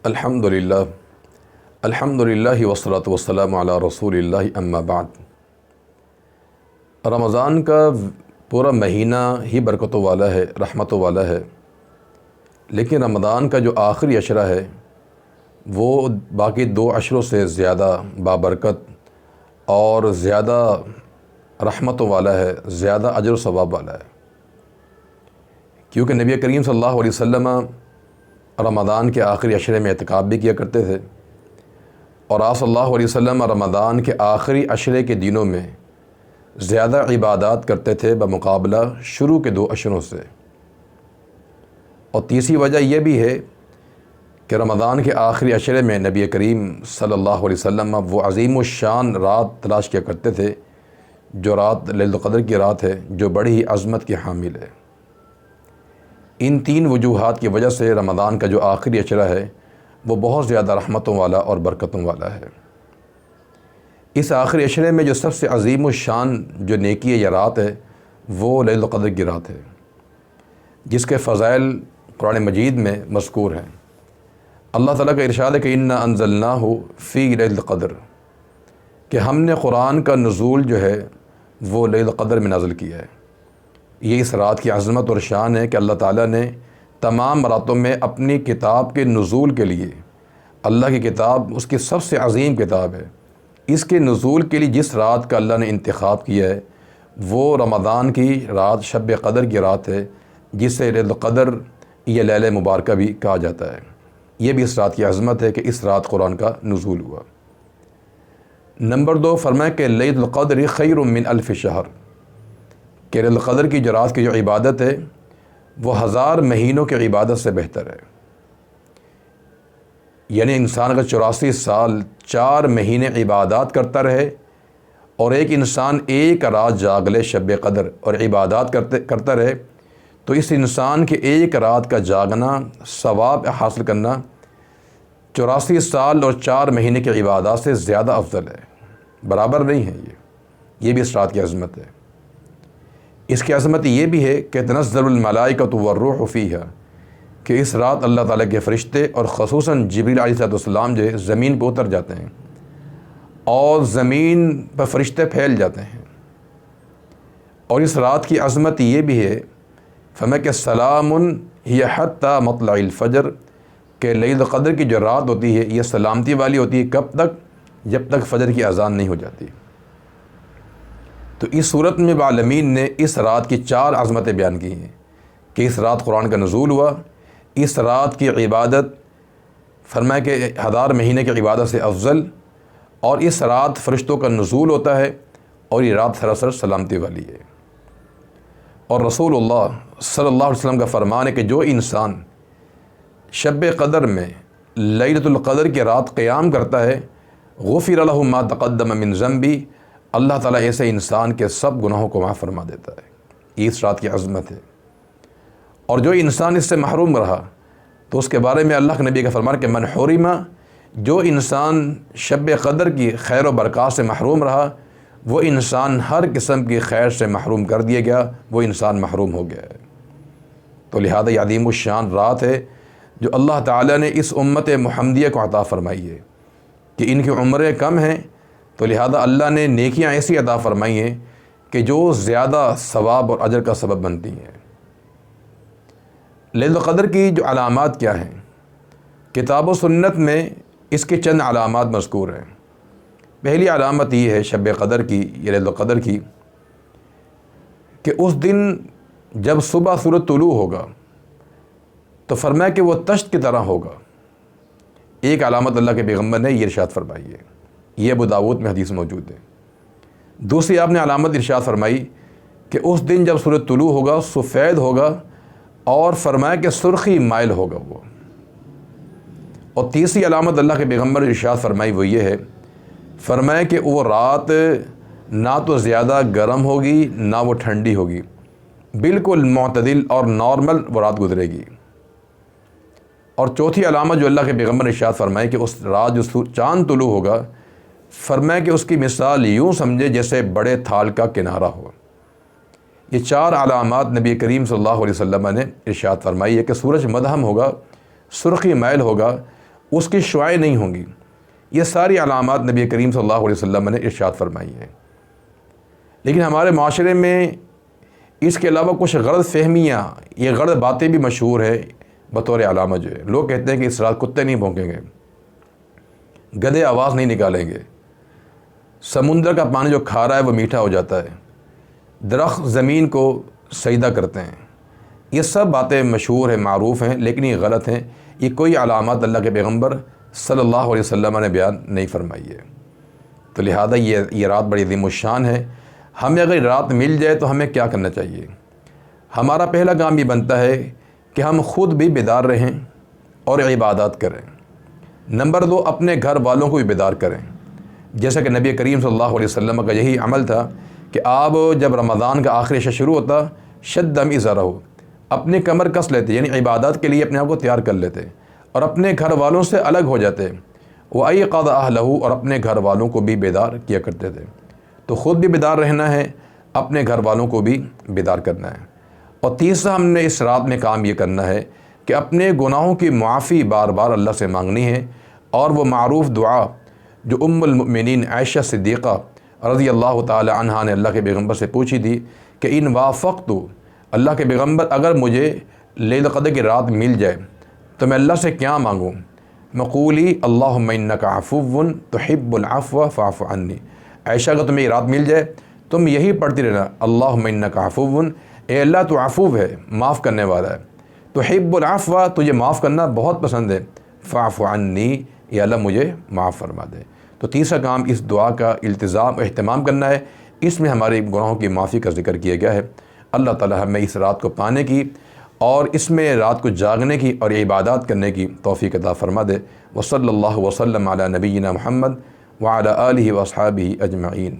الحمد للہ والصلاۃ والسلام علی رسول اللہ اما بعد۔ رمضان کا پورا مہینہ ہی برکتوں والا ہے، رحمتوں والا ہے، لیکن رمضان کا جو آخری عشرہ ہے وہ باقی دو عشروں سے زیادہ بابرکت اور زیادہ رحمتوں والا ہے، زیادہ اجر و ثواب والا ہے، کیونکہ نبی کریم صلی اللہ علیہ وسلم رمضان کے آخری عشرے میں اعتکاف بھی کیا کرتے تھے، اور آپ صلی اللہ علیہ وسلم رمضان کے آخری عشرے کے دنوں میں زیادہ عبادات کرتے تھے بمقابلہ شروع کے دو عشروں سے۔ اور تیسری وجہ یہ بھی ہے کہ رمضان کے آخری عشرے میں نبی کریم صلی اللہ علیہ وسلم وہ عظیم الشان رات تلاش کیا کرتے تھے جو رات لیلۃ القدر کی رات ہے، جو بڑی ہی عظمت کی حامل ہے۔ ان تین وجوہات کی وجہ سے رمضان کا جو آخری عشرہ ہے وہ بہت زیادہ رحمتوں والا اور برکتوں والا ہے۔ اس آخری عشرے میں جو سب سے عظیم الشان جو نیکی ہے یا رات ہے وہ لیلۃ القدر کی رات ہے، جس کے فضائل قرآن مجید میں مذکور ہیں۔ اللہ تعالیٰ کا ارشاد ہے کہ انا انزلناہ فی لیلۃ القدر، کہ ہم نے قرآن کا نزول جو ہے وہ لیلۃ القدر میں نازل کیا ہے۔ یہ اس رات کی عظمت اور شان ہے کہ اللہ تعالیٰ نے تمام راتوں میں اپنی کتاب کے نزول کے لیے، اللہ کی کتاب اس کی سب سے عظیم کتاب ہے، اس کے نزول کے لیے جس رات کا اللہ نے انتخاب کیا ہے وہ رمضان کی رات شب قدر کی رات ہے، جسے لیلۃ القدر یا لیلہ مبارکہ بھی کہا جاتا ہے۔ یہ بھی اس رات کی عظمت ہے کہ اس رات قرآن کا نزول ہوا۔ نمبر 2، فرمایا کہ لیلۃ القدر خیر من الف شہر، کہ لیلۃ القدر کی جو رات کی جو عبادت ہے وہ 1000 مہینوں کی عبادت سے بہتر ہے۔ یعنی انسان اگر 84 سال 4 مہینے عبادات کرتا رہے اور ایک انسان ایک رات جاگ لے شب قدر اور عبادات کرتا رہے، تو اس انسان کے ایک رات کا جاگنا، ثواب حاصل کرنا 84 سال اور 4 مہینے کی عبادات سے زیادہ افضل ہے، برابر نہیں ہے۔ یہ بھی اس رات کی عظمت ہے۔ اس کی عظمت یہ بھی ہے کہ تنزل الملائکۃ والروح فیہا، کہ اس رات اللہ تعالیٰ کے فرشتے اور خصوصاً جبریل علیہ السلام جو ہے زمین پہ اتر جاتے ہیں اور زمین پر فرشتے پھیل جاتے ہیں۔ اور اس رات کی عظمت یہ بھی ہے، فرمایا کہ سلام ہی حتی مطلع الفجر، کہ لیلۃ القدر کی جو رات ہوتی ہے یہ سلامتی والی ہوتی ہے، کب تک؟ جب تک فجر کی اذان نہیں ہو جاتی۔ تو اس صورت میں عالمین نے اس رات کی 4 عظمتیں بیان کی ہیں کہ اس رات قرآن کا نزول ہوا، اس رات کی عبادت فرمایا کہ 1000 مہینے کی عبادت سے افضل، اور اس رات فرشتوں کا نزول ہوتا ہے، اور یہ رات سراسر سلامتی والی ہے۔ اور رسول اللہ صلی اللہ علیہ وسلم کا فرمان ہے کہ جو انسان شب قدر میں لیلۃ القدر کی رات قیام کرتا ہے، غفر لہ ما تقدم من ذنبی، اللہ تعالیٰ ایسے انسان کے سب گناہوں کو معاف فرما دیتا ہے۔ یہ اس رات کی عظمت ہے۔ اور جو انسان اس سے محروم رہا تو اس کے بارے میں اللہ کے نبی کا فرمان کہ من حرم، جو انسان شب قدر کی خیر و برکات سے محروم رہا، وہ انسان ہر قسم کی خیر سے محروم کر دیا گیا، وہ انسان محروم ہو گیا ہے۔ تو لہذا یہ عظیم الشان رات ہے جو اللہ تعالیٰ نے اس امت محمدیہ کو عطا فرمائی ہے کہ ان کی عمریں کم ہیں، تو لہذا اللہ نے نیکیاں ایسی عطا فرمائی ہیں کہ جو زیادہ ثواب اور اجر کا سبب بنتی ہیں۔ لیلۃ القدر کی جو علامات کیا ہیں؟ کتاب و سنت میں اس کے چند علامات مذکور ہیں۔ پہلی علامت یہ ہے شب قدر کی یا لیلۃ القدر کی کہ اس دن جب صبح سورج طلوع ہوگا تو فرمایا کہ وہ تشت کی طرح ہوگا۔ ایک علامت اللہ کے پیغمبر نے یہ ارشاد فرمائی ہے، یہ ابو داؤد میں حدیث موجود ہے۔ دوسری آپ نے علامت ارشاد فرمائی کہ اس دن جب سورج طلوع ہوگا سفید ہوگا، اور فرمایا کہ سرخی مائل ہوگا وہ۔ اور تیسری علامت اللہ کے پیغمبر نے ارشاد فرمائی وہ یہ ہے، فرمایا کہ وہ رات نہ تو زیادہ گرم ہوگی نہ وہ ٹھنڈی ہوگی، بالکل معتدل اور نارمل وہ رات گزرے گی۔ اور چوتھی علامت جو اللہ کے پیغمبر نے ارشاد فرمائی کہ اس رات جو چاند طلوع ہوگا، فرمایا کہ اس کی مثال یوں سمجھے جیسے بڑے تھال کا کنارہ ہو۔ یہ 4 علامات نبی کریم صلی اللہ علیہ وسلم نے ارشاد فرمائی ہے کہ سورج مدھم ہوگا، سرخی مائل ہوگا، اس کی شعائیں نہیں ہوں گی۔ یہ ساری علامات نبی کریم صلی اللہ علیہ وسلم نے ارشاد فرمائی ہیں۔ لیکن ہمارے معاشرے میں اس کے علاوہ کچھ غلط فہمیاں، یہ غلط باتیں بھی مشہور ہے بطور علامت جو ہے۔ لوگ کہتے ہیں کہ اس رات کتے نہیں بھونکیں گے، گدھے آواز نہیں نکالیں گے، سمندر کا پانی جو کھارا ہے وہ میٹھا ہو جاتا ہے، درخت زمین کو سجدہ کرتے ہیں۔ یہ سب باتیں مشہور ہیں، معروف ہیں، لیکن یہ غلط ہیں۔ یہ کوئی علامات اللہ کے پیغمبر صلی اللہ علیہ وسلم نے بیان نہیں فرمائی ہے۔ تو لہذا یہ رات بڑی عظیم الشان ہے۔ ہمیں اگر رات مل جائے تو ہمیں کیا کرنا چاہیے؟ ہمارا پہلا کام یہ بنتا ہے کہ ہم خود بھی بیدار رہیں اور عبادات کریں۔ نمبر 2، اپنے گھر والوں کو بھی بیدار کریں۔ جیسا کہ نبی کریم صلی اللہ علیہ وسلم کا یہی عمل تھا کہ آپ جب رمضان کا آخری عشاء شروع ہوتا، شد ازارہ، اپنی کمر کس لیتے، یعنی عبادات کے لیے اپنے آپ کو تیار کر لیتے اور اپنے گھر والوں سے الگ ہو جاتے، وَأَيْقَظَ أَهْلَهُ، اور اپنے گھر والوں کو بھی بیدار کیا کرتے تھے۔ تو خود بھی بیدار رہنا ہے، اپنے گھر والوں کو بھی بیدار کرنا ہے۔ اور تیسرا ہم نے اس رات میں کام یہ کرنا ہے کہ اپنے گناہوں کی معافی بار بار اللہ سے مانگنی ہے، اور وہ معروف دعا جو ام المؤمنین عائشہ صدیقہ رضی اللہ تعالی عنہا نے اللہ کے پیغمبر سے پوچھی تھی کہ ان وافقت، اللہ کے پیغمبر اگر مجھے لیلۃ القدر کی رات مل جائے تو میں اللہ سے کیا مانگوں؟ مقولی اللہم انک عفو تحب العفو فاعف عنی۔ عائشہ اگر تمہیں یہ رات مل جائے تم یہی پڑھتی رہنا، اللہم انک عفو، اے اللہ تو عفو ہے، معاف کرنے والا ہے، تحب العفو، تجھے معاف کرنا بہت پسند ہے، فاعف عنی، یا اللہ مجھے معاف فرما دے۔ تو تیسرا کام اس دعا کا التزام اہتمام کرنا ہے۔ اس میں ہمارے گناہوں کی معافی کا ذکر کیا گیا ہے۔ اللہ تعالی ہمیں اس رات کو پانے کی اور اس میں رات کو جاگنے کی اور عبادات کرنے کی توفیق عطا فرما دے۔ وصلی اللہ وسلم علی نبینا محمد وعلی آلہ واصحابہ اجمعین۔